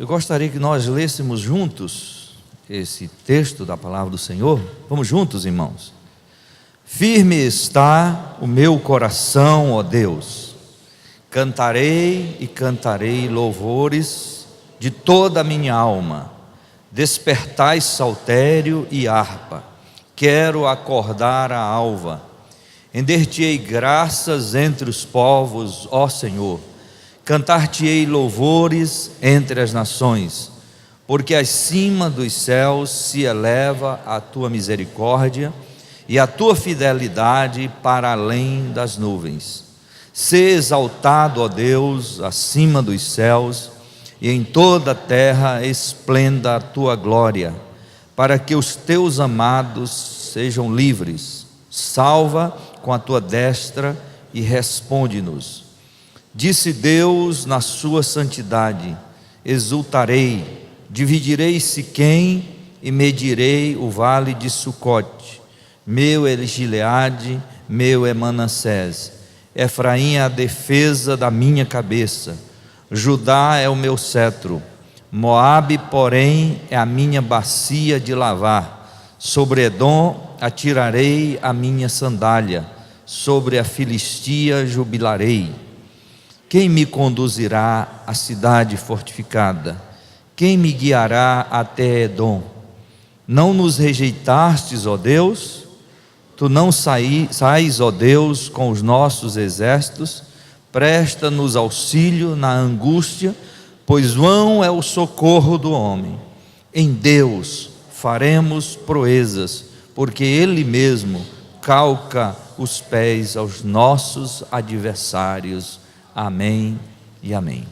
Eu gostaria que nós lêssemos juntos esse texto da palavra do Senhor. Vamos juntos, irmãos. Firme está o meu coração, ó Deus. Cantarei e cantarei louvores de toda a minha alma. Despertai saltério e harpa. Quero acordar a alva. Render-te-ei graças entre os povos, ó Senhor. Cantar-te-ei louvores entre as nações, porque acima dos céus se eleva a tua misericórdia e a tua fidelidade para além das nuvens. Sê exaltado, ó Deus, acima dos céus, e em toda a terra esplenda a tua glória, para que os teus amados sejam livres. Salva com a tua destra e responde-nos. Disse Deus na sua santidade: exultarei, dividirei Siquém e medirei o vale de Sucote. Meu é Gileade, meu é Manassés. Efraim é a defesa da minha cabeça. Judá é o meu cetro. Moabe, porém, é a minha bacia de lavar. Sobre Edom atirarei a minha sandália. Sobre a Filistia jubilarei. Quem me conduzirá à cidade fortificada? Quem me guiará até Edom? Não nos rejeitastes, ó Deus? Tu não sais, ó Deus, com os nossos exércitos? Presta-nos auxílio na angústia, pois vão é o socorro do homem. Em Deus faremos proezas, porque Ele mesmo calca os pés aos nossos adversários. Amém e amém.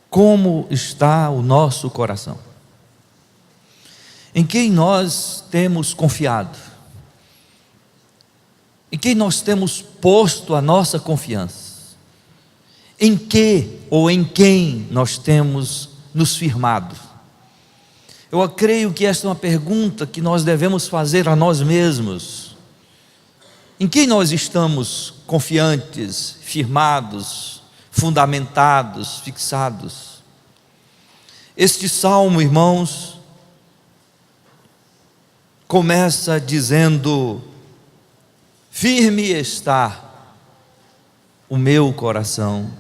Como está o nosso coração? Em quem nós temos confiado? Em quem nós temos posto a nossa confiança? Em que ou em quem nós temos nos firmado? Eu creio que esta é uma pergunta que nós devemos fazer a nós mesmos. Em quem nós estamos confiantes, firmados, fundamentados, fixados? Este salmo, irmãos, começa dizendo: firme está o meu coração,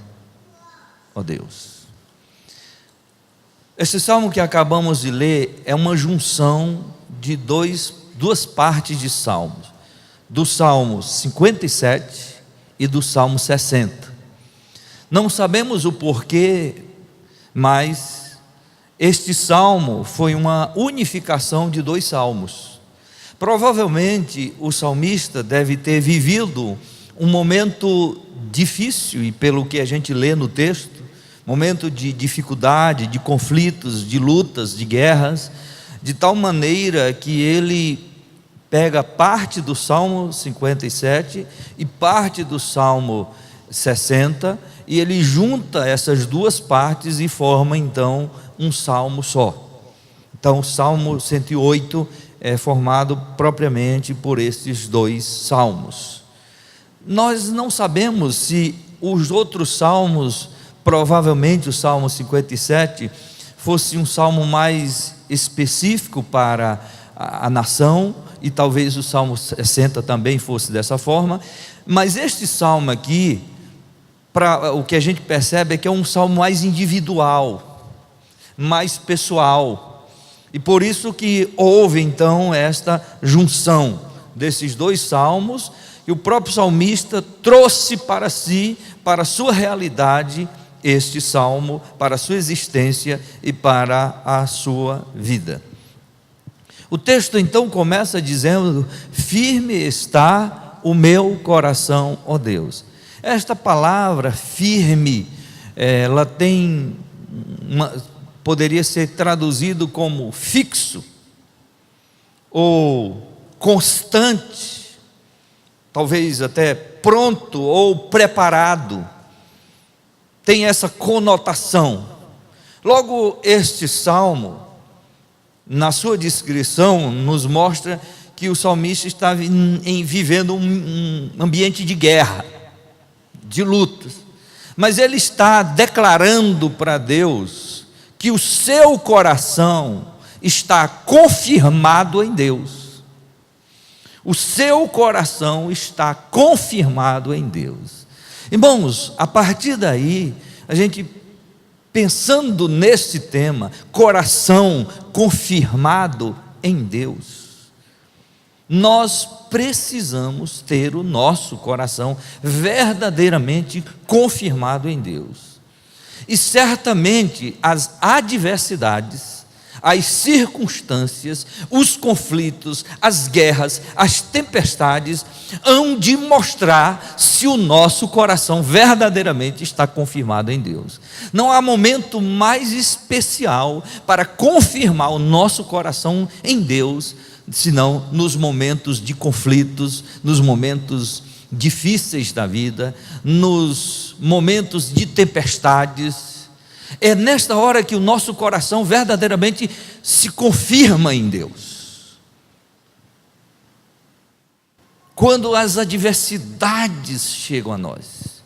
ó Deus. Esse salmo que acabamos de ler é uma junção de duas partes de salmos, do Salmo 57 e do Salmo 60. Não sabemos o porquê, mas este salmo foi uma unificação de dois salmos. Provavelmente o salmista deve ter vivido um momento difícil, e pelo que a gente lê no texto, momento de dificuldade, de conflitos, de lutas, de guerras, de tal maneira que ele pega parte do Salmo 57 e parte do Salmo 60, e ele junta essas duas partes e forma então um salmo só. Então o Salmo 108 é formado propriamente por esses dois salmos. Nós não sabemos se os outros salmos, provavelmente o Salmo 57 fosse um salmo mais específico para a nação, e talvez o Salmo 60 também fosse dessa forma, mas este salmo aqui, o que a gente percebe é que é um salmo mais individual, mais pessoal, e por isso que houve então esta junção desses dois salmos, e o próprio salmista trouxe para si, para a sua realidade, este salmo, para a sua existência e para a sua vida. O texto então começa dizendo: firme está o meu coração, ó Deus. Esta palavra firme, ela poderia ser traduzido como fixo, ou constante, talvez até pronto ou preparado, tem essa conotação. Logo, este salmo, na sua descrição, nos mostra que o salmista está vivendo um ambiente de guerra, de lutas, mas ele está declarando para Deus que o seu coração está confirmado em Deus. O seu coração está confirmado em Deus. Irmãos, a partir daí, a gente pensando nesse tema, coração confirmado em Deus, nós precisamos ter o nosso coração verdadeiramente confirmado em Deus. E certamente as adversidades, as circunstâncias, os conflitos, as guerras, as tempestades hão de mostrar se o nosso coração verdadeiramente está confirmado em Deus. Não há momento mais especial para confirmar o nosso coração em Deus, senão nos momentos de conflitos, nos momentos difíceis da vida, nos momentos de tempestades. É nesta hora que o nosso coração verdadeiramente se confirma em Deus. Quando as adversidades chegam a nós.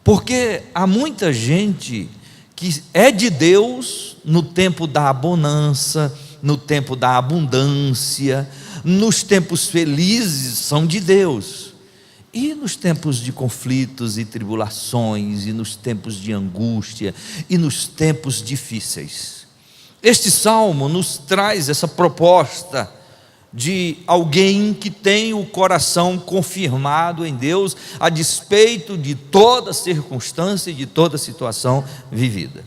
Porque há muita gente que é de Deus no tempo da bonança, no tempo da abundância, nos tempos felizes são de Deus. E nos tempos de conflitos e tribulações, e nos tempos de angústia, e nos tempos difíceis. Este salmo nos traz essa proposta de alguém que tem o coração confirmado em Deus, a despeito de toda circunstância e de toda situação vivida.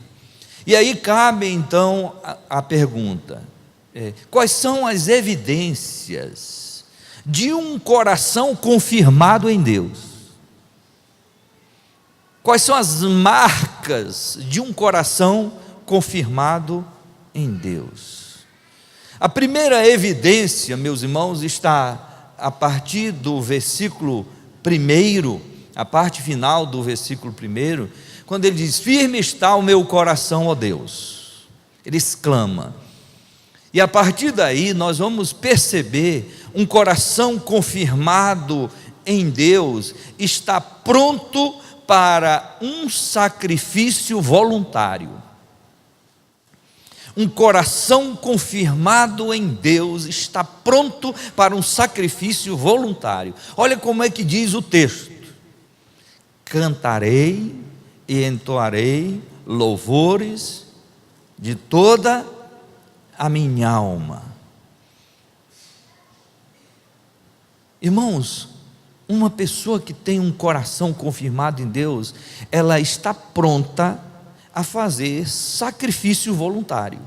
E aí cabe então a pergunta: quais são as evidências de um coração confirmado em Deus? Quais são as marcas de um coração confirmado em Deus? A primeira evidência, meus irmãos, está a partir do versículo 1, a parte final do versículo 1, quando ele diz: firme está o meu coração, ó Deus. Ele exclama. E a partir daí nós vamos perceber um coração confirmado em Deus está pronto para um sacrifício voluntário. Um coração confirmado em Deus está pronto para um sacrifício voluntário. Olha como é que diz o texto: cantarei e entoarei louvores de toda a minha alma. Irmãos, uma pessoa que tem um coração confirmado em Deus, ela está pronta a fazer sacrifício voluntário.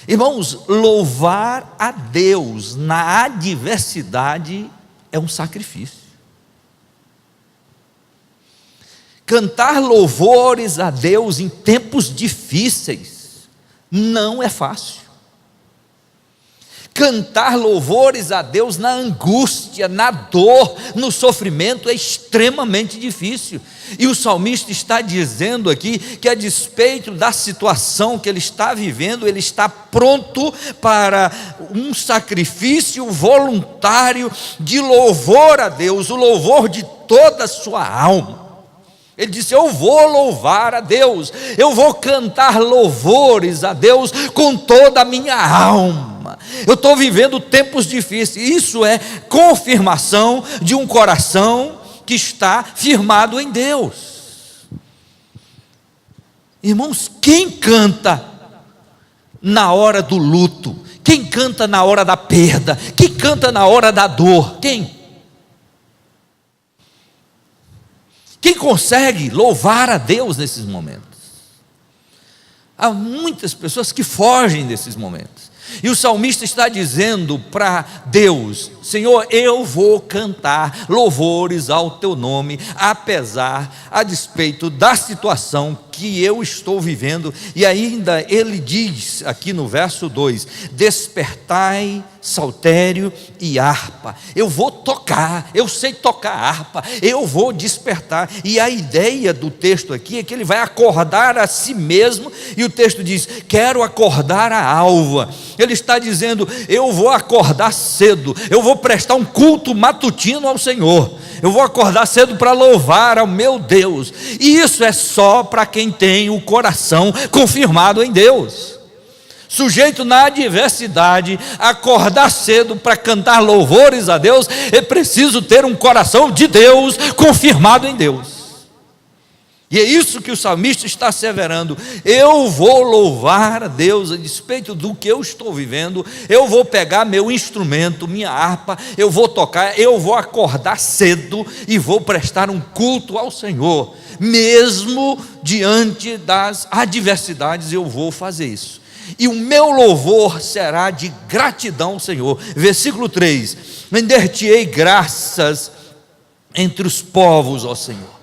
Irmãos, louvar a Deus na adversidade é um sacrifício. Cantar louvores a Deus em tempos difíceis não é fácil. Cantar louvores a Deus na angústia, na dor, no sofrimento é extremamente difícil. E o salmista está dizendo aqui que, a despeito da situação que ele está vivendo, ele está pronto para um sacrifício voluntário de louvor a Deus, o louvor de toda a sua alma. Ele disse: eu vou louvar a Deus, eu vou cantar louvores a Deus com toda a minha alma. Eu estou vivendo tempos difíceis. Isso é confirmação de um coração que está firmado em Deus. Irmãos, quem canta na hora do luto? Quem canta na hora da perda? Quem canta na hora da dor? Quem consegue louvar a Deus nesses momentos? Há muitas pessoas que fogem desses momentos. E o salmista está dizendo para Deus: Senhor, eu vou cantar louvores ao teu nome, a despeito da situação que eu estou vivendo. E ainda ele diz aqui no verso 2: despertai saltério e harpa. Eu vou tocar, eu sei tocar harpa, eu vou despertar. E a ideia do texto aqui é que ele vai acordar a si mesmo, e o texto diz: quero acordar a alva. Ele está dizendo: eu vou acordar cedo, eu vou prestar um culto matutino ao Senhor, eu vou acordar cedo para louvar ao meu Deus. E isso é só para quem tem o coração confirmado em Deus. Sujeito na adversidade, acordar cedo para cantar louvores a Deus, é preciso ter um coração de Deus, confirmado em Deus. E é isso que o salmista está asseverando: eu vou louvar a Deus a despeito do que eu estou vivendo, eu vou pegar meu instrumento, minha harpa, eu vou tocar, eu vou acordar cedo e vou prestar um culto ao Senhor, mesmo diante das adversidades eu vou fazer isso. E o meu louvor será de gratidão ao Senhor. Versículo 3: render-te-ei graças entre os povos, ó Senhor.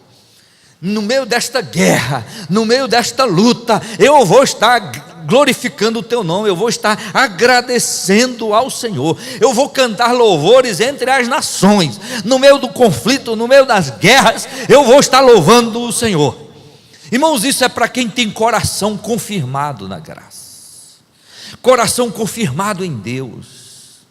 No meio desta guerra, no meio desta luta, eu vou estar glorificando o teu nome, eu vou estar agradecendo ao Senhor, eu vou cantar louvores entre as nações, no meio do conflito, no meio das guerras, eu vou estar louvando o Senhor. Irmãos, isso é para quem tem coração confirmado na graça, coração confirmado em Deus,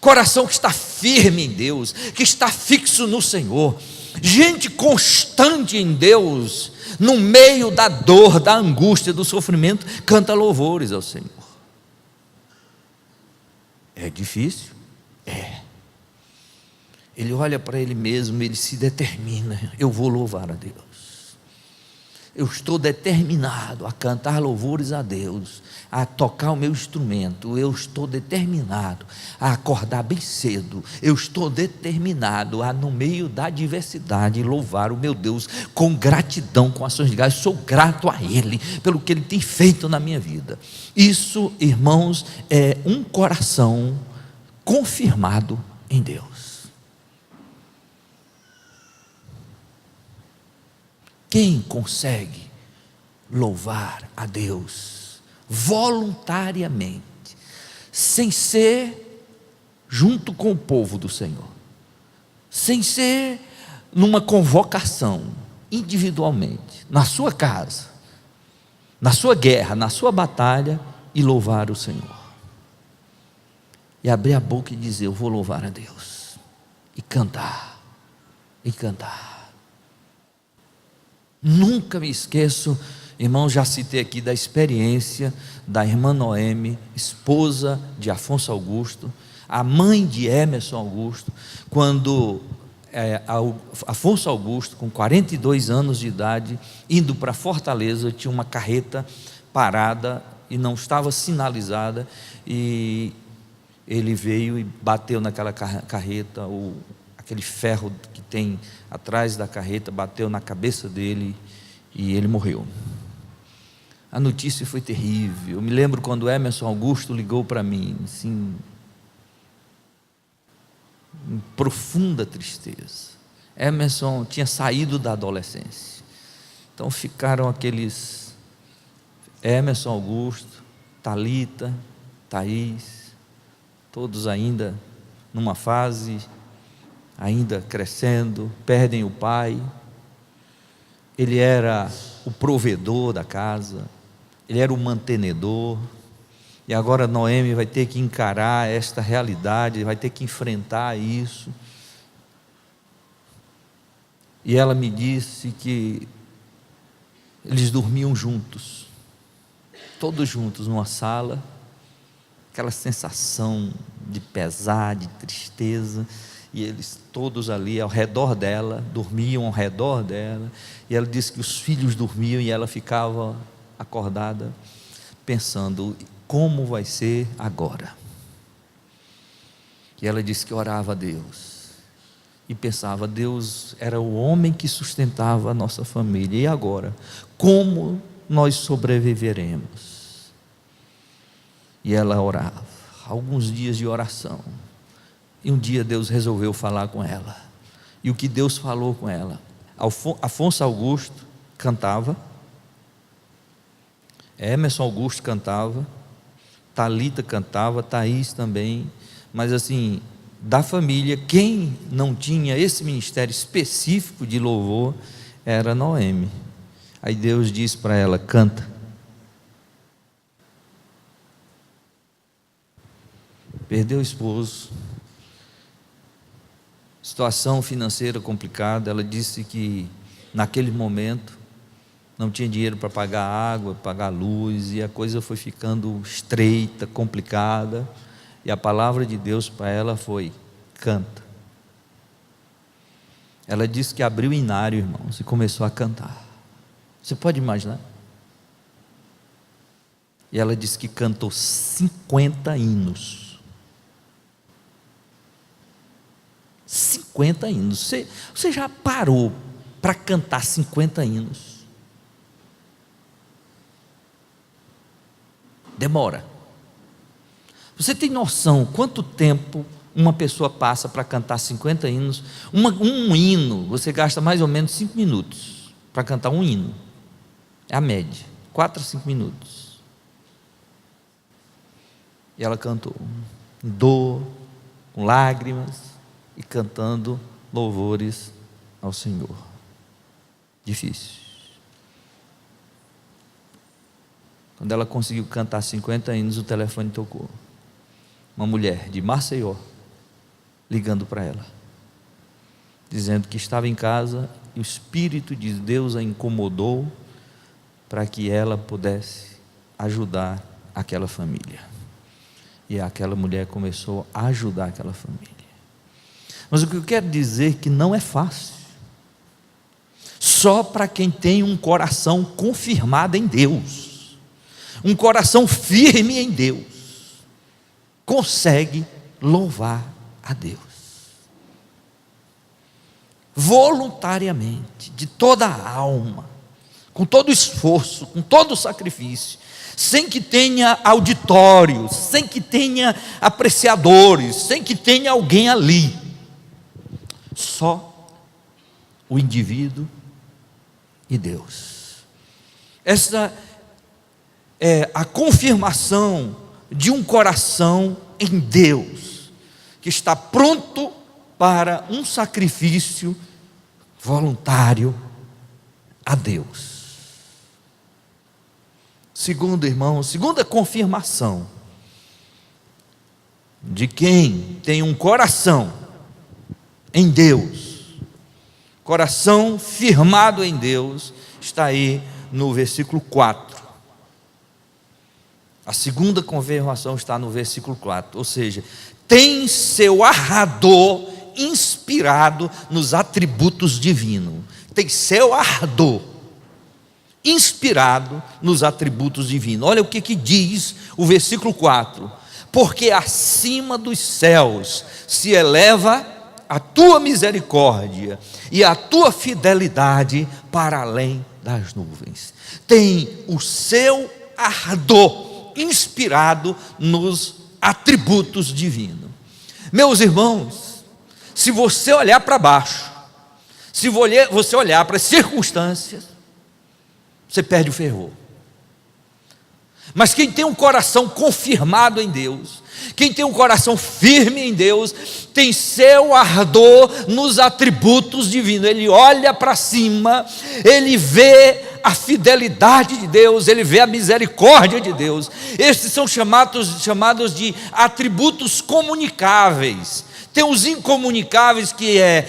coração que está firme em Deus, que está fixo no Senhor. Gente constante em Deus, no meio da dor, da angústia, do sofrimento, canta louvores ao Senhor. É difícil? É. Ele olha para ele mesmo, ele se determina: eu vou louvar a Deus, eu estou determinado a cantar louvores a Deus, a tocar o meu instrumento, eu estou determinado a acordar bem cedo, eu estou determinado a, no meio da adversidade, louvar o meu Deus com gratidão, com ações de graças. Sou grato a Ele pelo que Ele tem feito na minha vida. Isso, irmãos, é um coração confirmado em Deus. Quem consegue louvar a Deus voluntariamente, sem ser junto com o povo do Senhor, sem ser numa convocação, individualmente, na sua casa, na sua guerra, na sua batalha, e louvar o Senhor, e abrir a boca e dizer: eu vou louvar a Deus, e cantar, e cantar. Nunca me esqueço, irmão, já citei aqui da experiência da irmã Noemi, esposa de Afonso Augusto, a mãe de Emerson Augusto, quando Afonso Augusto, com 42 anos de idade, indo para Fortaleza, tinha uma carreta parada e não estava sinalizada, e ele veio e bateu naquela carreta, aquele ferro que tem atrás da carreta bateu na cabeça dele e ele morreu. A notícia foi terrível. Eu me lembro quando Emerson Augusto ligou para mim, assim, em profunda tristeza. Emerson tinha saído da adolescência, então ficaram aqueles Emerson Augusto, Thalita, Thaís, todos ainda numa fase, ainda crescendo, perdem o pai. Ele era o provedor da casa, ele era o mantenedor, e agora Noemi vai ter que encarar esta realidade, vai ter que enfrentar isso. E ela me disse que eles dormiam juntos, todos juntos numa sala, aquela sensação de pesar, de tristeza, e eles todos ali ao redor dela, dormiam ao redor dela, e ela disse que os filhos dormiam e ela ficava acordada, pensando: como vai ser agora? E ela disse que orava a Deus, e pensava: Deus era o homem que sustentava a nossa família, e agora? Como nós sobreviveremos? E ela orava, alguns dias de oração, e um dia Deus resolveu falar com ela, e o que Deus falou com ela: Afonso Augusto cantava, Emerson Augusto cantava, Thalita cantava, Thaís também, mas assim, da família, quem não tinha esse ministério específico de louvor era Noemi. Aí Deus disse para ela: canta. Perdeu o esposo, situação financeira complicada. Ela disse que naquele momento não tinha dinheiro para pagar água, pagar luz, e a coisa foi ficando estreita, complicada, e a palavra de Deus para ela foi: canta. Ela disse que abriu o inário, irmãos, e começou a cantar. Você pode imaginar? E ela disse que cantou 50 hinos. 50 hinos. Você já parou para cantar 50 hinos? Demora. Você tem noção quanto tempo uma pessoa passa para cantar 50 hinos? Um hino, você gasta mais ou menos 5 minutos para cantar um hino. É a média, 4 a 5 minutos. E ela cantou, com dor, com lágrimas, e cantando louvores ao Senhor. Difícil. Quando ela conseguiu cantar 50 hinos, o telefone tocou. Uma mulher de Maceió ligando para ela, dizendo que estava em casa e o Espírito de Deus a incomodou para que ela pudesse ajudar aquela família. E aquela mulher começou a ajudar aquela família. Mas o que eu quero dizer é que não é fácil. Só para quem tem um coração confirmado em Deus, um coração firme em Deus, consegue louvar a Deus voluntariamente, de toda a alma, com todo o esforço, com todo o sacrifício, sem que tenha auditórios, sem que tenha apreciadores, sem que tenha alguém ali. Só o indivíduo e Deus. Essa é a confirmação de um coração em Deus, que está pronto para um sacrifício voluntário a Deus. Segundo, irmão, segunda confirmação de quem tem um coração em Deus, coração firmado em Deus, está aí no versículo 4. A segunda confirmação está no versículo 4, ou seja, tem seu ardor inspirado nos atributos divinos. Tem seu ardor inspirado nos atributos divinos. Olha o que diz o versículo 4: porque acima dos céus se eleva a tua misericórdia e a tua fidelidade para além das nuvens. Tem o seu ardor inspirado nos atributos divinos. Meus irmãos, se você olhar para baixo, se você olhar para as circunstâncias, você perde o fervor. Mas quem tem um coração confirmado em Deus, quem tem um coração firme em Deus, tem seu ardor nos atributos divinos. Ele olha para cima, ele vê a fidelidade de Deus, ele vê a misericórdia de Deus. Estes são chamados de atributos comunicáveis. Tem os incomunicáveis, que é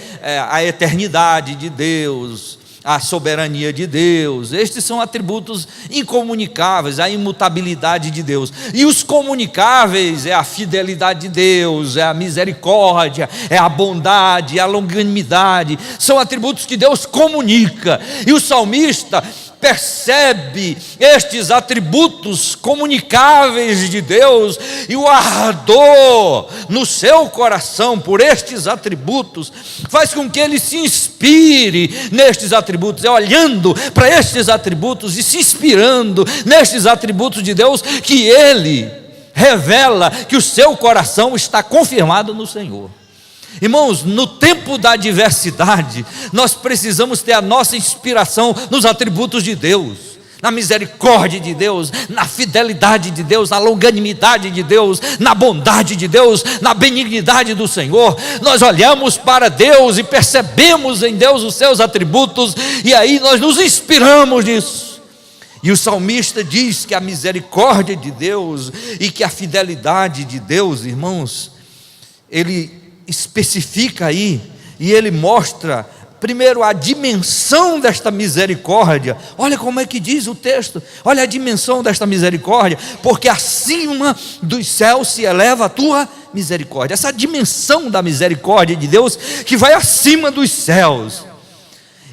a eternidade de Deus, a soberania de Deus. Estes são atributos incomunicáveis, a imutabilidade de Deus. E os comunicáveis é a fidelidade de Deus, é a misericórdia, é a bondade, é a longanimidade. São atributos que Deus comunica. E o salmista percebe estes atributos comunicáveis de Deus, e o ardor no seu coração por estes atributos faz com que ele se inspire nestes atributos. É olhando para estes atributos e se inspirando nestes atributos de Deus que ele revela que o seu coração está confirmado no Senhor. Irmãos, no tempo da adversidade, nós precisamos ter a nossa inspiração nos atributos de Deus. na misericórdia de Deus, na fidelidade de Deus, na longanimidade de Deus, na bondade de Deus, na benignidade do Senhor. Nós olhamos para Deus e percebemos em Deus os seus atributos, e aí nós nos inspiramos nisso. E o salmista diz que a misericórdia de Deus e que a fidelidade de Deus, irmãos, ele especifica aí, e ele mostra primeiro a dimensão desta misericórdia. Olha como é que diz o texto, olha a dimensão desta misericórdia, porque acima dos céus se eleva a tua misericórdia. Essa dimensão da misericórdia de Deus que vai acima dos céus.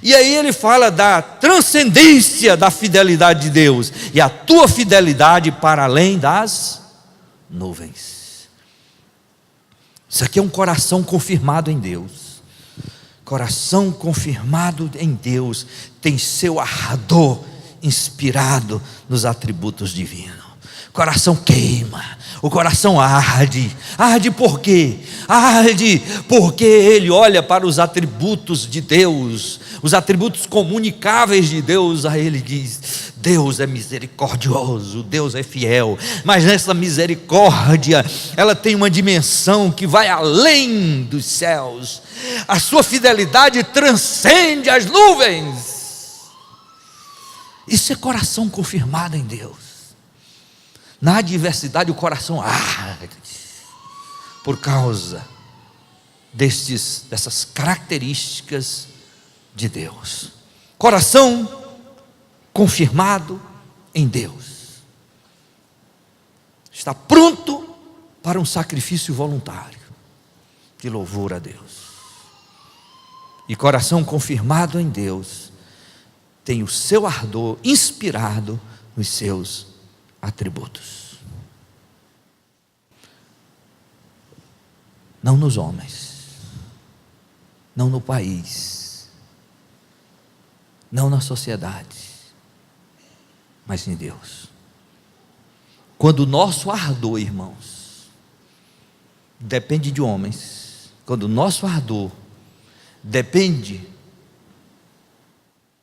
E aí ele fala da transcendência da fidelidade de Deus, e a tua fidelidade para além das nuvens. Isso aqui é um coração confirmado em Deus. Coração confirmado em Deus tem seu ardor inspirado nos atributos divinos. O coração queima, o coração arde. Arde por quê? Arde porque ele olha para os atributos de Deus, os atributos comunicáveis de Deus. A ele diz: Deus é misericordioso, Deus é fiel. Mas essa misericórdia, ela tem uma dimensão que vai além dos céus. A sua fidelidade transcende as nuvens. Isso é coração confirmado em Deus. Na adversidade o coração arde por causa dessas características de Deus. Coração confirmado em Deus, está pronto para um sacrifício voluntário de louvor a Deus. E coração confirmado em Deus tem o seu ardor inspirado nos seus atributos, não nos homens, não no país, não na sociedade, mas em Deus. Quando o nosso ardor, irmãos, depende de homens, quando o nosso ardor depende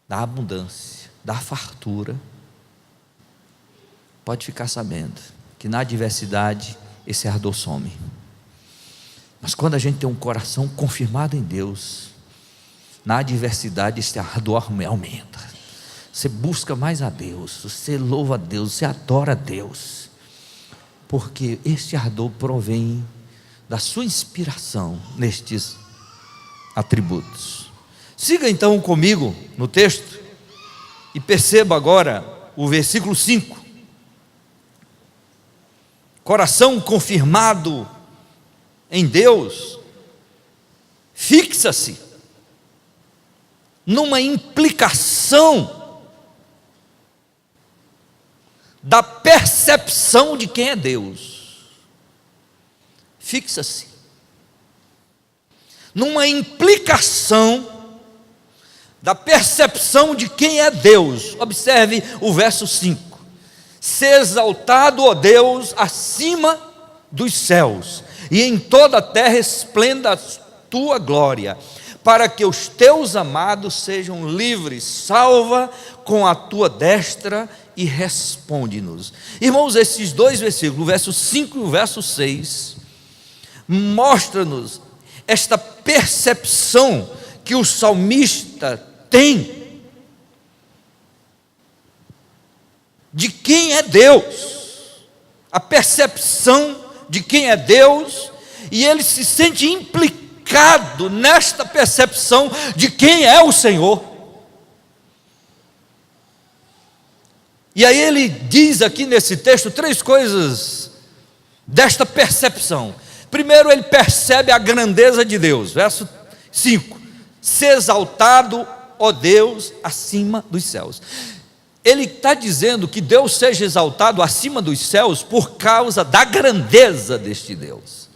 da abundância, da fartura, pode ficar sabendo que na adversidade esse ardor some. Mas quando a gente tem um coração confirmado em Deus, na adversidade esse ardor aumenta. Você busca mais a Deus, você louva a Deus, você adora a Deus, porque este ardor provém da sua inspiração nestes atributos. Siga então comigo no texto e perceba agora o versículo 5. Coração confirmado em Deus fixa-se numa implicação da percepção de quem é Deus. Fixa-se numa implicação da percepção de quem é Deus. Observe o verso 5. Ser exaltado, ó Deus, acima dos céus, e em toda a terra esplenda a tua glória, para que os teus amados sejam livres. Salva com a tua destra e responde-nos. Irmãos, esses dois versículos, o verso 5 e o verso 6, mostra-nos esta percepção que o salmista tem de quem é Deus, a percepção de quem é Deus, e ele se sente implicado nesta percepção de quem é o Senhor. E aí ele diz aqui nesse texto três coisas desta percepção. Primeiro, ele percebe a grandeza de Deus, verso 5: ser exaltado, ó Deus, acima dos céus. Ele está dizendo que Deus seja exaltado acima dos céus por causa da grandeza deste Deus.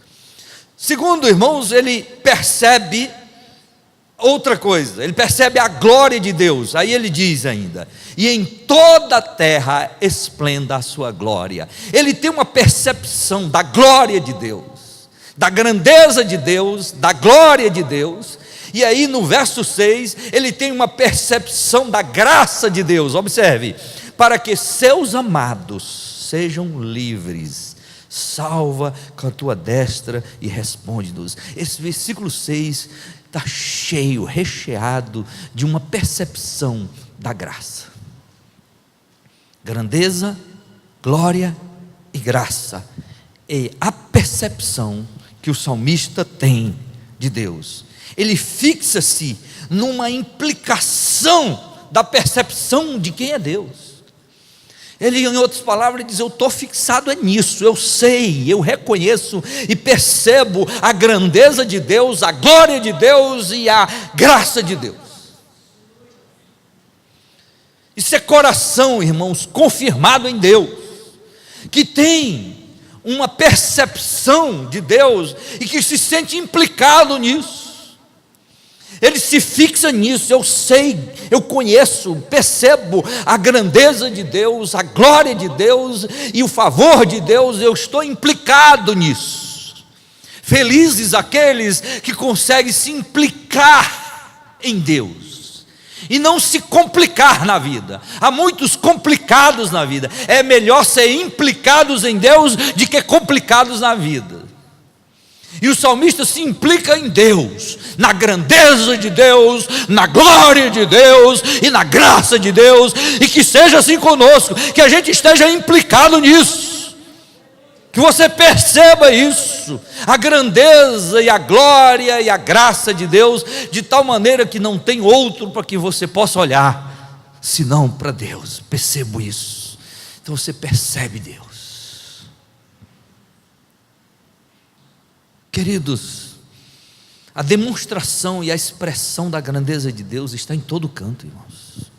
Segundo, irmãos, ele percebe outra coisa, ele percebe a glória de Deus. Aí ele diz ainda: e em toda a terra esplenda a sua glória. Ele tem uma percepção da glória de Deus, da grandeza de Deus, da glória de Deus. E aí no verso 6, ele tem uma percepção da graça de Deus. Observe: para que seus amados sejam livres. Salva com a tua destra e responde-nos. Esse versículo 6 está cheio, recheado de uma percepção da graça. Grandeza, glória e graça. É a percepção que o salmista tem de Deus. Ele fixa-se numa implicação da percepção de quem é Deus. Ele, em outras palavras, diz: eu estou fixado nisso, eu sei, eu reconheço e percebo a grandeza de Deus, a glória de Deus e a graça de Deus. Isso é coração, irmãos, confirmado em Deus, que tem uma percepção de Deus e que se sente implicado nisso. Ele se fixa nisso. Eu sei, eu conheço, percebo a grandeza de Deus, a glória de Deus e o favor de Deus. Eu estou implicado nisso. Felizes aqueles que conseguem se implicar em Deus e não se complicar na vida. Há muitos complicados na vida. É melhor ser implicados em Deus do que complicados na vida. E o salmista se implica em Deus, na grandeza de Deus, na glória de Deus e na graça de Deus, e que seja assim conosco, que a gente esteja implicado nisso, que você perceba isso, a grandeza e a glória e a graça de Deus, de tal maneira que não tem outro para que você possa olhar, senão para Deus. Percebo isso. Então você percebe Deus. Queridos, a demonstração e a expressão da grandeza de Deus está em todo canto, irmãos.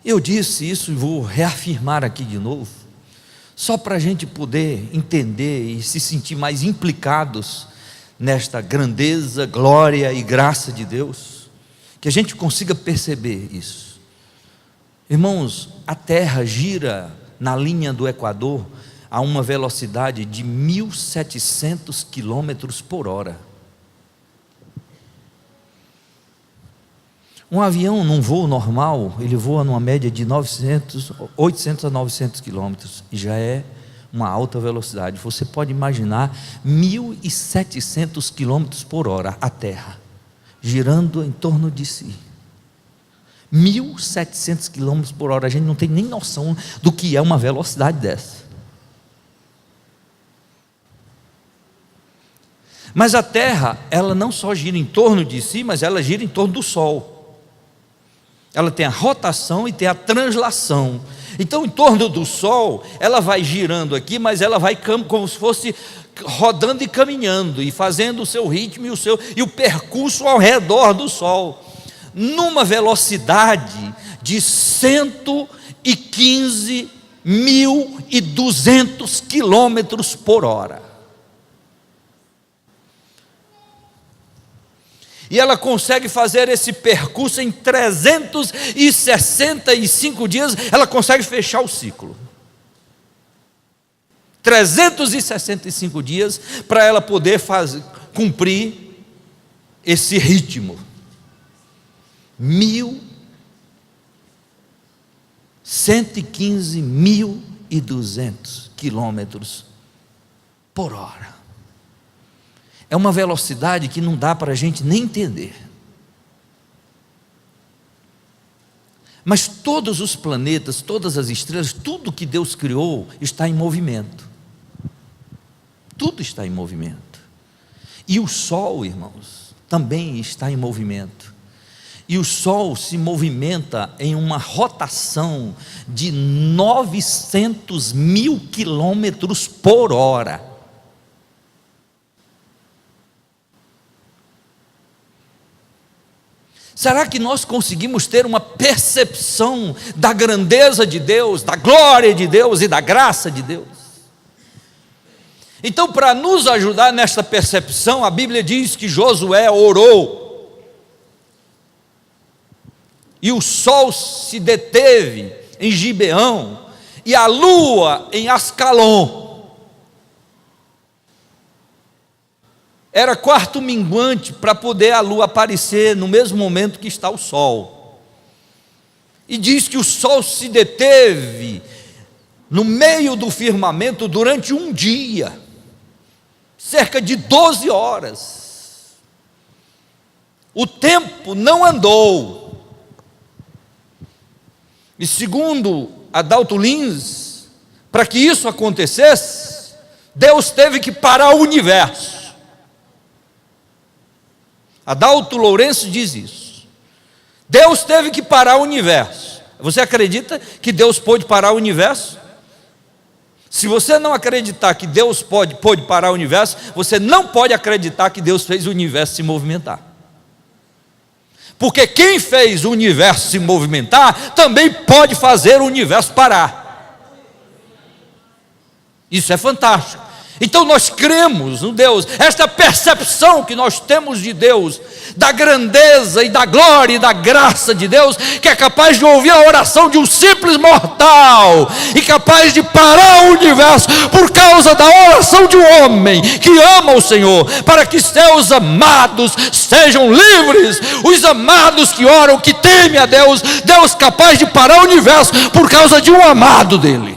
Eu disse isso e vou reafirmar aqui de novo, só para a gente poder entender e se sentir mais implicados nesta grandeza, glória e graça de Deus, que a gente consiga perceber isso. Irmãos, a terra gira na linha do Equador a uma velocidade de 1.700 quilômetros por hora. Um avião num voo normal, ele voa numa média de 800 a 900 quilômetros, e já é uma alta velocidade. Você pode imaginar 1.700 quilômetros por hora a terra, girando em torno de si. 1.700 quilômetros por hora, a gente não tem nem noção do que é uma velocidade dessa. Mas a terra, ela não só gira em torno de si, mas ela gira em torno do sol. Ela tem a rotação e tem a translação. Então, em torno do sol, ela vai girando aqui, mas ela vai como se fosse rodando e caminhando, e fazendo o seu ritmo e o percurso ao redor do sol, numa velocidade de 115.200 quilômetros por hora. E ela consegue fazer esse percurso em 365 dias, ela consegue fechar o ciclo. 365 dias para ela poder cumprir esse ritmo. 115.200 quilômetros por hora. É uma velocidade que não dá para a gente nem entender. Mas todos os planetas, todas as estrelas, tudo que Deus criou está em movimento. Tudo está em movimento. E o Sol, irmãos, também está em movimento. E o Sol se movimenta em uma rotação de 900.000 quilômetros por hora. Será que nós conseguimos ter uma percepção da grandeza de Deus, da glória de Deus e da graça de Deus? Então, para nos ajudar nesta percepção, a Bíblia diz que Josué orou, e o sol se deteve em Gibeão, e a lua em Ascalon. Era quarto minguante para poder a lua aparecer no mesmo momento que está o sol. E diz que o sol se deteve no meio do firmamento durante um dia, cerca de 12 horas. O tempo não andou. E segundo Adalto Lins, para que isso acontecesse, Deus teve que parar o universo. Adalto Lourenço diz isso. Deus teve que parar o universo. Você acredita que Deus pôde parar o universo? Se você não acreditar que Deus pôde parar o universo, você não pode acreditar que Deus fez o universo se movimentar. Porque quem fez o universo se movimentar, também pode fazer o universo parar. Isso é fantástico. Então nós cremos no Deus, esta percepção que nós temos de Deus, da grandeza e da glória e da graça de Deus, que é capaz de ouvir a oração de um simples mortal, e capaz de parar o universo, por causa da oração de um homem, que ama o Senhor, para que seus amados sejam livres, os amados que oram, que temem a Deus, Deus capaz de parar o universo, por causa de um amado dele.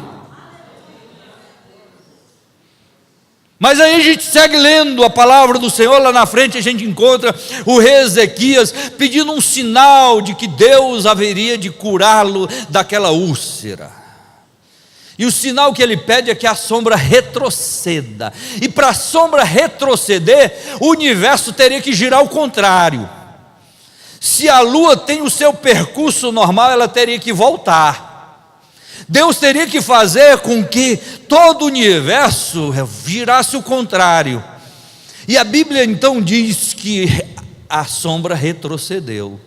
Mas aí a gente segue lendo a palavra do Senhor, lá na frente a gente encontra o rei Ezequias pedindo um sinal de que Deus haveria de curá-lo daquela úlcera. E o sinal que ele pede é que a sombra retroceda. E para a sombra retroceder, o universo teria que girar ao contrário. Se a lua tem o seu percurso normal, ela teria que voltar. Deus teria que fazer com que todo o universo virasse o contrário. E a Bíblia então diz que a sombra retrocedeu.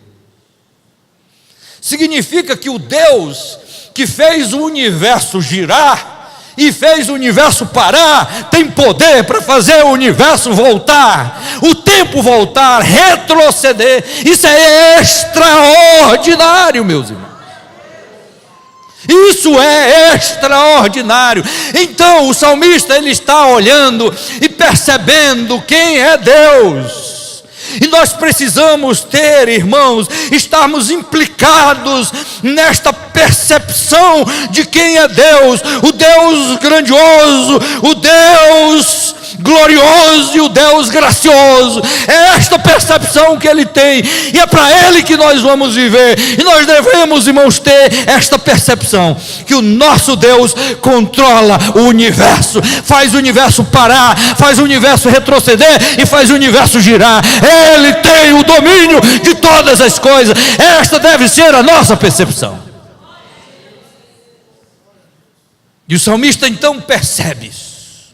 Significa que o Deus que fez o universo girar e fez o universo parar, tem poder para fazer o universo voltar, o tempo voltar, retroceder. Isso é extraordinário, meus irmãos. Isso é extraordinário. Então o salmista, ele está olhando e percebendo quem é Deus. E nós precisamos ter, irmãos, estarmos implicados nesta percepção de quem é Deus, o Deus grandioso, o Deus glorioso e o Deus gracioso. É esta percepção que ele tem, e é para ele que nós vamos viver. E nós devemos, irmãos, ter esta percepção que o nosso Deus controla o universo, faz o universo parar, faz o universo retroceder e faz o universo girar. Ele tem o domínio de todas as coisas. Esta deve ser a nossa percepção. E o salmista então percebe isso,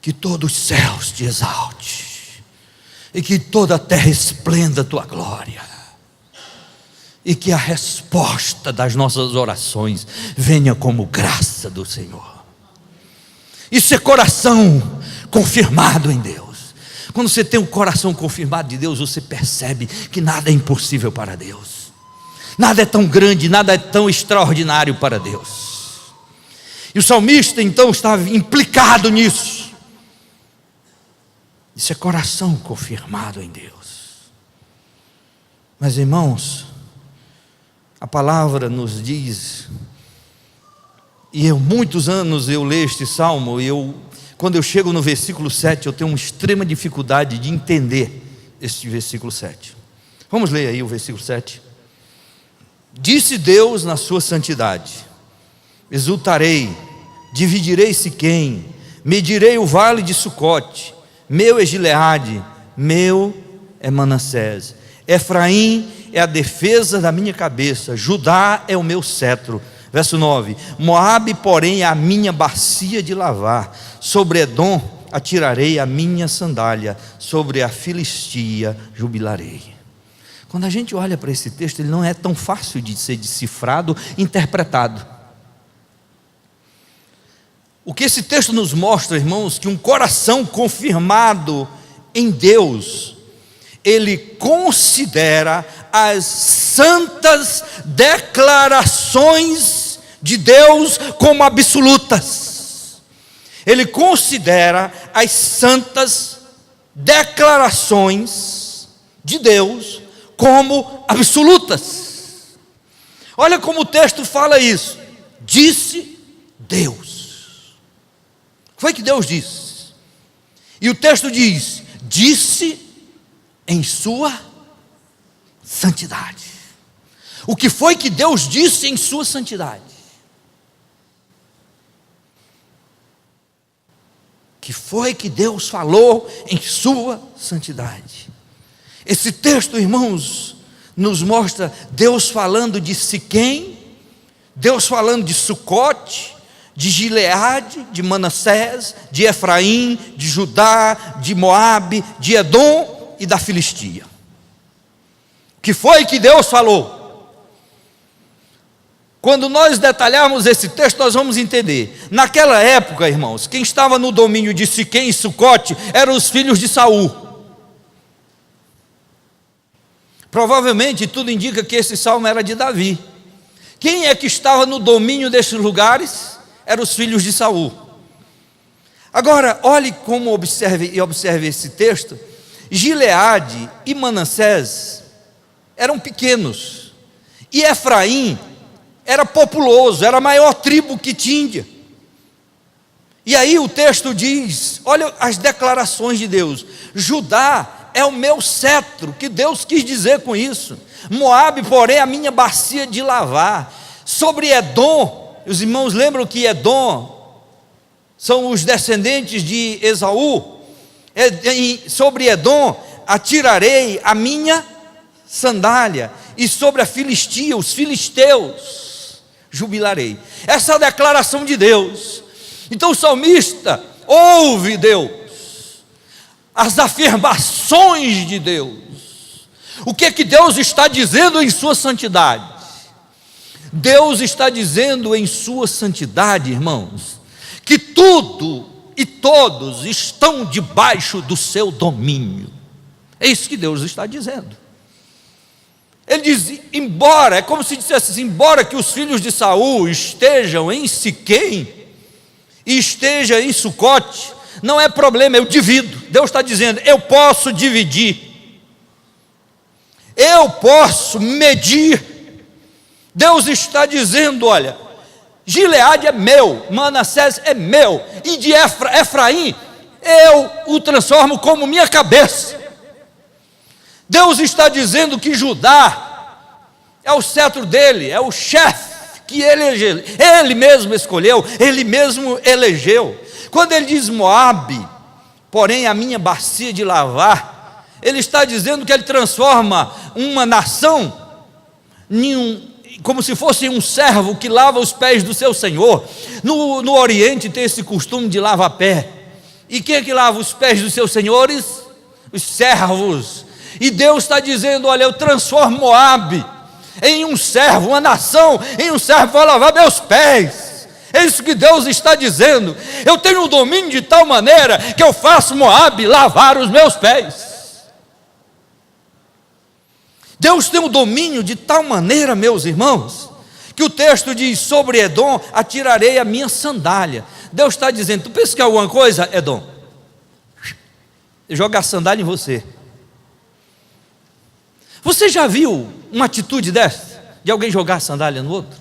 que todos os céus te exalte, e que toda a terra esplenda a tua glória, e que a resposta das nossas orações venha como graça do Senhor. Isso é coração confirmado em Deus. Quando você tem um coração confirmado de Deus, você percebe que nada é impossível para Deus, nada é tão grande, nada é tão extraordinário para Deus. E o salmista então estava implicado nisso. Isso é coração confirmado em Deus. Mas, irmãos, a palavra nos diz, e muitos anos eu leio este salmo, e quando eu chego no versículo 7, eu tenho uma extrema dificuldade de entender este versículo 7. Vamos ler aí o versículo 7. Disse Deus na sua santidade: exultarei, dividirei Siquém, medirei o vale de Sucote. Meu é Gileade, meu é Manassés. Efraim é a defesa da minha cabeça, Judá é o meu cetro. Verso 9: Moabe, porém, é a minha bacia de lavar. Sobre Edom atirarei a minha sandália, sobre a Filistia jubilarei. Quando a gente olha para esse texto, ele não é tão fácil de ser decifrado, interpretado. O que esse texto nos mostra, irmãos, que um coração confirmado em Deus, ele considera as santas declarações de Deus como absolutas. Ele considera as santas declarações de Deus como absolutas. Olha como o texto fala isso. Disse Deus. O que foi que Deus disse? E o texto diz: disse em sua santidade. O que foi que Deus disse em sua santidade? O que foi que Deus falou em sua santidade? Esse texto, irmãos, nos mostra Deus falando de Siquém, Deus falando de Sucote, de Gileade, de Manassés, de Efraim, de Judá, de Moabe, de Edom e da Filistia. O que foi que Deus falou? Quando nós detalharmos esse texto, nós vamos entender. Naquela época, irmãos, quem estava no domínio de Siquém e Sucote eram os filhos de Saul. Provavelmente tudo indica que esse salmo era de Davi. Quem é que estava no domínio desses lugares? Eram os filhos de Saul. Agora, olhe como observe esse texto. Gileade e Manassés eram pequenos, e Efraim era populoso, era a maior tribo que tinha. E aí o texto diz, olha as declarações de Deus: Judá é o meu cetro. Que Deus quis dizer com isso? Moabe, porém, a minha bacia de lavar. Sobre Edom, os irmãos lembram que Edom são os descendentes de Esaú. Sobre Edom atirarei a minha sandália, e sobre a Filistia, os filisteus, jubilarei. Essa é a declaração de Deus. Então o salmista ouve Deus, as afirmações de Deus. O que é que Deus está dizendo em sua santidade? Deus está dizendo em sua santidade, irmãos, que tudo e todos estão debaixo do seu domínio. É isso que Deus está dizendo. Ele diz, embora, é como se dissesse assim, embora que os filhos de Saul estejam em Siquém e esteja em Sucote, não é problema, eu divido. Deus está dizendo, eu posso dividir, eu posso medir. Deus está dizendo, olha, Gileade é meu, Manassés é meu, e de Efraim eu o transformo como minha cabeça. Deus está dizendo que Judá é o cetro dele, é o chefe que ele mesmo escolheu, ele mesmo elegeu. Quando ele diz Moabe, porém a minha bacia de lavar, ele está dizendo que ele transforma uma nação como se fosse um servo que lava os pés do seu senhor. No Oriente tem esse costume de lavar pé. E quem é que lava os pés dos seus senhores? Os servos. E Deus está dizendo, olha, eu transformo Moabe em um servo, uma nação em um servo para lavar meus pés. É isso que Deus está dizendo. Eu tenho um domínio de tal maneira que eu faço Moabe lavar os meus pés. Deus tem um domínio de tal maneira, meus irmãos, que o texto diz, sobre Edom atirarei a minha sandália. Deus está dizendo, tu pensa que é alguma coisa, Edom? Joga a sandália em você. Você já viu uma atitude dessa? De alguém jogar a sandália no outro?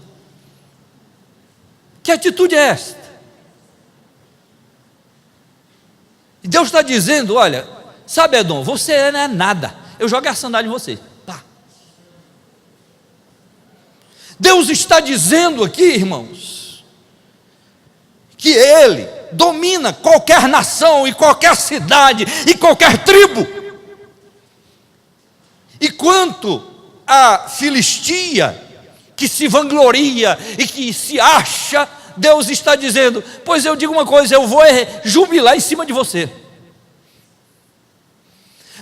Que atitude é esta? E Deus está dizendo, olha, sabe Edom, você não é nada, eu jogo a sandália em você. Pá. Deus está dizendo aqui, irmãos, que Ele domina qualquer nação e qualquer cidade e qualquer tribo. E quanto à Filistia, que se vangloria e que se acha, Deus está dizendo, pois eu digo uma coisa, eu vou jubilar em cima de você.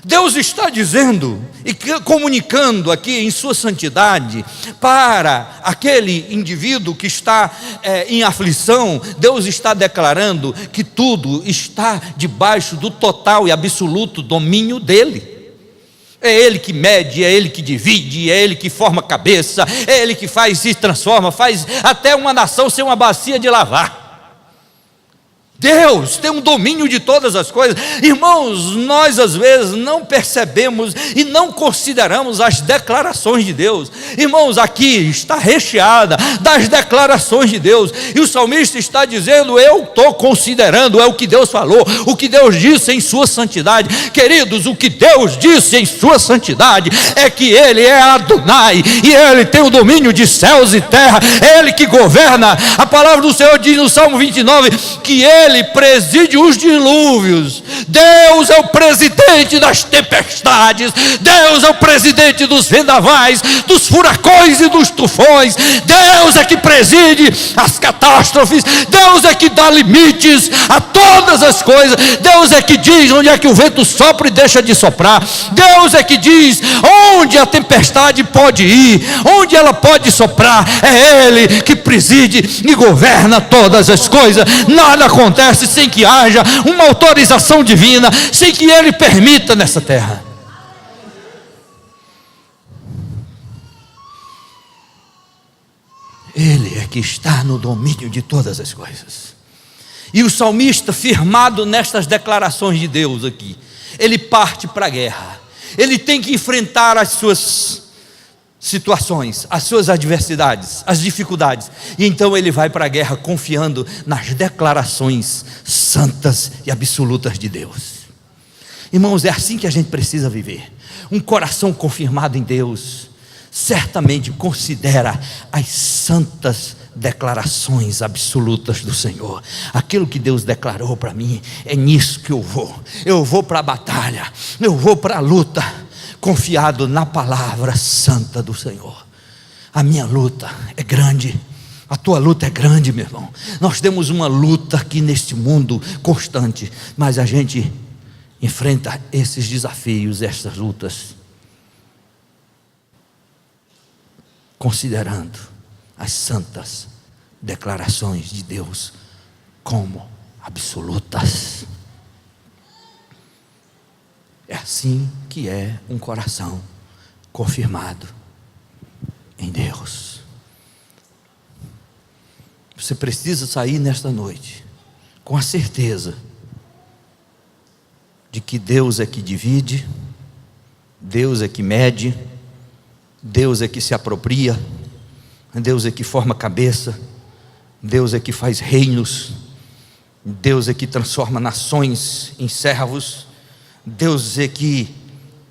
Deus está dizendo e comunicando aqui em sua santidade para aquele indivíduo que está em aflição. Deus está declarando que tudo está debaixo do total e absoluto domínio dele. É Ele que mede, é Ele que divide, é Ele que forma cabeça, é Ele que faz e transforma, faz até uma nação ser uma bacia de lavar. Deus tem um domínio de todas as coisas. Irmãos, nós às vezes não percebemos e não consideramos as declarações de Deus. Irmãos, aqui está recheada das declarações de Deus, e o salmista está dizendo: eu estou considerando, é o que Deus falou, o que Deus disse em sua santidade. Queridos, o que Deus disse em sua santidade é que Ele é Adonai, e Ele tem o domínio de céus e terra, Ele que governa. A palavra do Senhor diz no Salmo 29 que Ele preside os dilúvios. Deus é o presidente das tempestades, Deus é o presidente dos vendavais, dos furacões e dos tufões. Deus é que preside as catástrofes, Deus é que dá limites a todas as coisas. Deus é que diz onde é que o vento sopra e deixa de soprar. Deus é que diz onde a tempestade pode ir, onde ela pode soprar. É Ele que preside e governa todas as coisas. Nada acontece sem que haja uma autorização divina, sem que Ele permita nessa terra. Ele é que está no domínio de todas as coisas. E o salmista, firmado nestas declarações de Deus aqui, ele parte para a guerra. Ele tem que enfrentar as suas situações, as suas adversidades, as dificuldades, e então ele vai para a guerra confiando nas declarações santas e absolutas de Deus. Irmãos, é assim que a gente precisa viver. Um coração confirmado em Deus certamente considera as santas declarações absolutas do Senhor. Aquilo que Deus declarou para mim, é nisso que eu vou para a batalha, eu vou para a luta, confiado na palavra santa do Senhor. A minha luta é grande, a tua luta é grande, meu irmão. Nós temos uma luta aqui neste mundo constante, mas a gente enfrenta esses desafios, essas lutas, considerando as santas declarações de Deus como absolutas. É assim que é um coração confirmado em Deus. Você precisa sair nesta noite com a certeza de que Deus é que divide, Deus é que mede, Deus é que se apropria, Deus é que forma cabeça, Deus é que faz reinos, Deus é que transforma nações em servos, Deus é que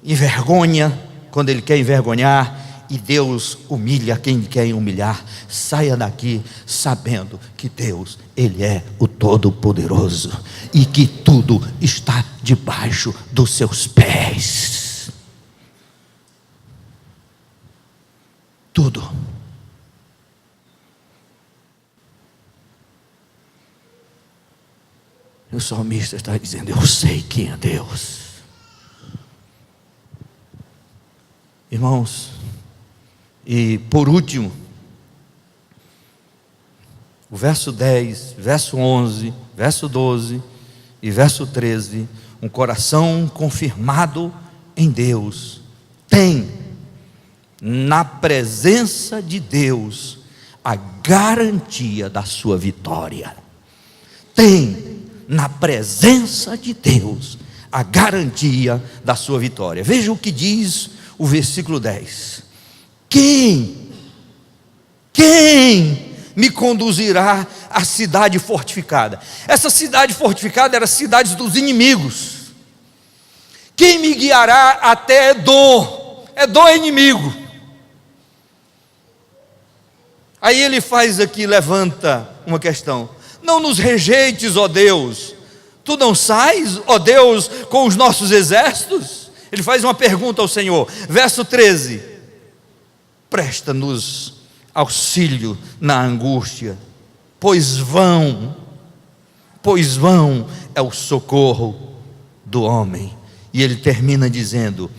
envergonha quando Ele quer envergonhar, e Deus humilha quem quer humilhar. Saia daqui sabendo que Deus, Ele é o Todo-Poderoso, e que tudo está debaixo dos seus pés. Tudo. O salmista está dizendo: eu sei quem é Deus. Irmãos, e por último, o verso 10, verso 11, verso 12 e verso 13, um coração confirmado em Deus tem na presença de Deus a garantia da sua vitória. Tem na presença de Deus a garantia da sua vitória. Veja o que diz o versículo 10: Quem me conduzirá à cidade fortificada? Essa cidade fortificada era a cidade dos inimigos. Quem me guiará até Edom? Edom é inimigo. Aí ele faz aqui, levanta uma questão: não nos rejeites, ó Deus, tu não sais, ó Deus, com os nossos exércitos? Ele faz uma pergunta ao Senhor. Verso 13: presta-nos auxílio na angústia, pois vão é o socorro do homem. E ele termina dizendo: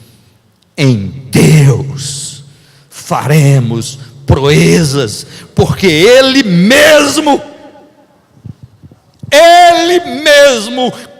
em Deus faremos proezas, porque Ele mesmo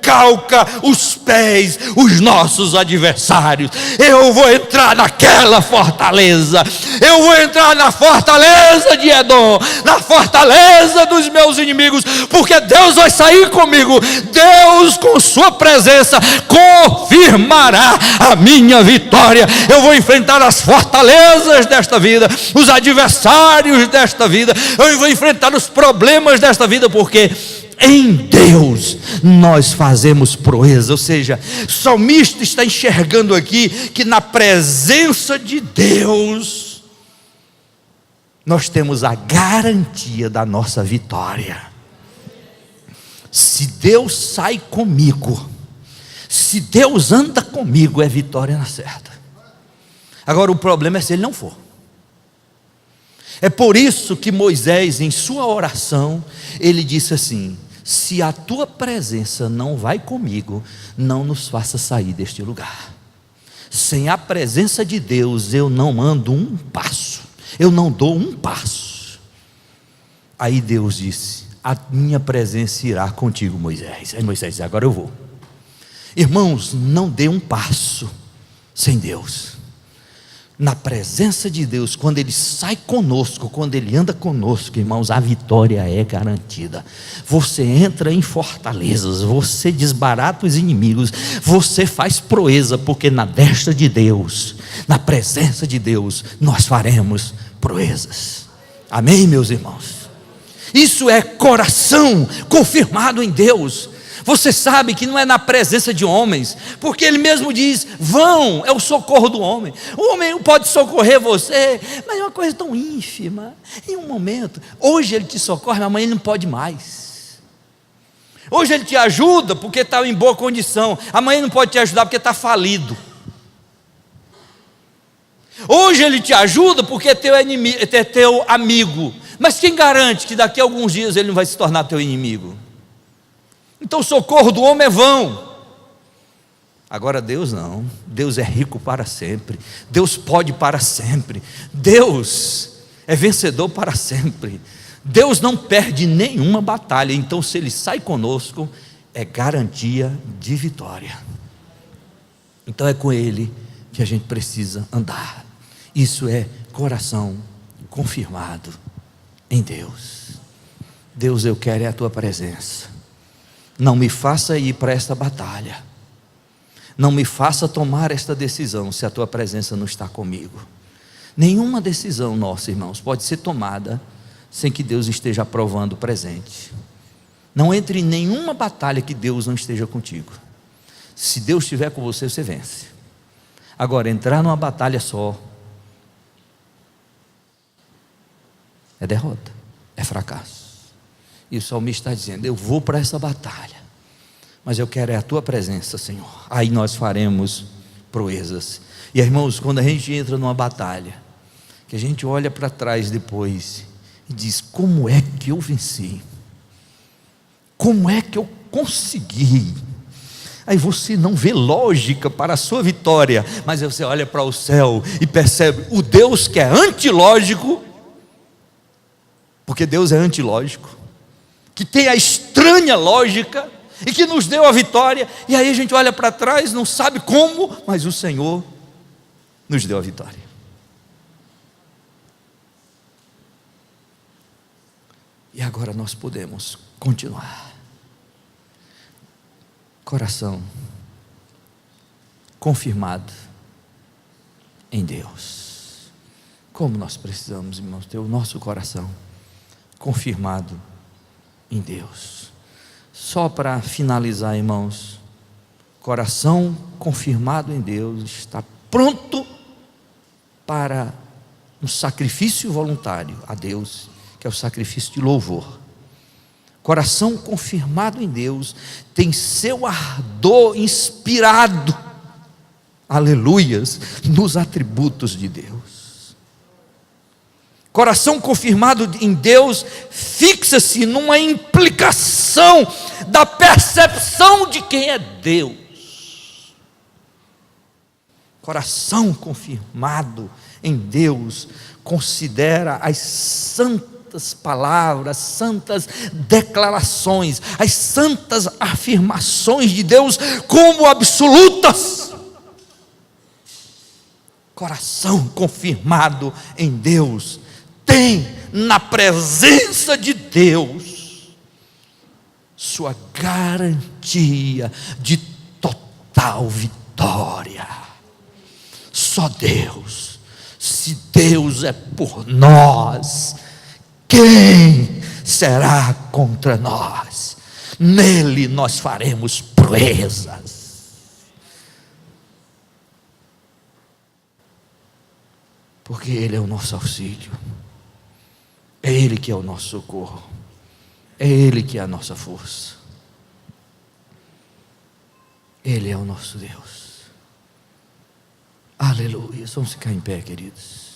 recalca os pés, os nossos adversários. Eu vou entrar naquela fortaleza, eu vou entrar na fortaleza de Edom, na fortaleza dos meus inimigos, porque Deus vai sair comigo. Deus, com sua presença, confirmará a minha vitória. Eu vou enfrentar as fortalezas desta vida, os adversários desta vida, eu vou enfrentar os problemas desta vida, porque em Deus nós fazemos proeza. Ou seja, o salmista está enxergando aqui que na presença de Deus nós temos a garantia da nossa vitória. Se Deus sai comigo, se Deus anda comigo, é vitória na certa. Agora o problema é se Ele não for. É por isso que Moisés, em sua oração, ele disse assim: se a tua presença não vai comigo, não nos faça sair deste lugar. Sem a presença de Deus eu não ando um passo, eu não dou um passo. Aí Deus disse: a minha presença irá contigo, Moisés. Aí Moisés disse: agora eu vou. Irmãos, não dê um passo sem Deus. Na presença de Deus, quando Ele sai conosco, quando Ele anda conosco, irmãos, a vitória é garantida. Você entra em fortalezas, você desbarata os inimigos, você faz proeza, porque na destra de Deus, na presença de Deus, nós faremos proezas. Amém, meus irmãos? Isso é coração confirmado em Deus. Você sabe que não é na presença de homens, porque Ele mesmo diz: vão, é o socorro do homem. O homem pode socorrer você, mas é uma coisa tão ínfima, em um momento. Hoje Ele te socorre, mas amanhã Ele não pode mais. Hoje Ele te ajuda porque está em boa condição, amanhã Ele não pode te ajudar porque está falido. Hoje Ele te ajuda porque é teu inimigo, é teu amigo, mas quem garante que daqui a alguns dias Ele não vai se tornar teu inimigo? Então o socorro do homem é vão. Agora Deus não. Deus é rico para sempre. Deus pode para sempre. Deus é vencedor para sempre. Deus não perde nenhuma batalha. Então se Ele sai conosco, é garantia de vitória. Então é com Ele que a gente precisa andar. Isso é coração confirmado em Deus. Deus, eu quero é a Tua presença. Não me faça ir para esta batalha, não me faça tomar esta decisão se a tua presença não está comigo. Nenhuma decisão nossa, irmãos, pode ser tomada sem que Deus esteja aprovando o presente. Não entre em nenhuma batalha que Deus não esteja contigo. Se Deus estiver com você, você vence. Agora, entrar numa batalha só é derrota, é fracasso. E o salmista está dizendo: eu vou para essa batalha, mas eu quero é a tua presença, Senhor. Aí nós faremos proezas. E irmãos, quando a gente entra numa batalha, que a gente olha para trás depois e diz: como é que eu venci? Como é que eu consegui? Aí você não vê lógica para a sua vitória, mas você olha para o céu e percebe o Deus que é antilógico, porque Deus é antilógico, que tem a estranha lógica e que nos deu a vitória. E aí a gente olha para trás, não sabe como, mas o Senhor nos deu a vitória. E agora nós podemos continuar. Coração confirmado em Deus. Como nós precisamos, irmãos, ter o nosso coração confirmado em Deus. Só para finalizar, irmãos, coração confirmado em Deus está pronto para um sacrifício voluntário a Deus, que é o sacrifício de louvor. Coração confirmado em Deus tem seu ardor inspirado, aleluias, nos atributos de Deus. Coração confirmado em Deus fixa-se numa implicação da percepção de quem é Deus. Coração confirmado em Deus considera as santas palavras, santas declarações, as santas afirmações de Deus como absolutas. Coração confirmado em Deus tem na presença de Deus sua garantia de total vitória. Só Deus. Se Deus é por nós, quem será contra nós? Nele nós faremos proezas. Porque Ele é o nosso auxílio, é Ele que é o nosso socorro, é Ele que é a nossa força, Ele é o nosso Deus. Aleluia. Vamos ficar em pé, queridos.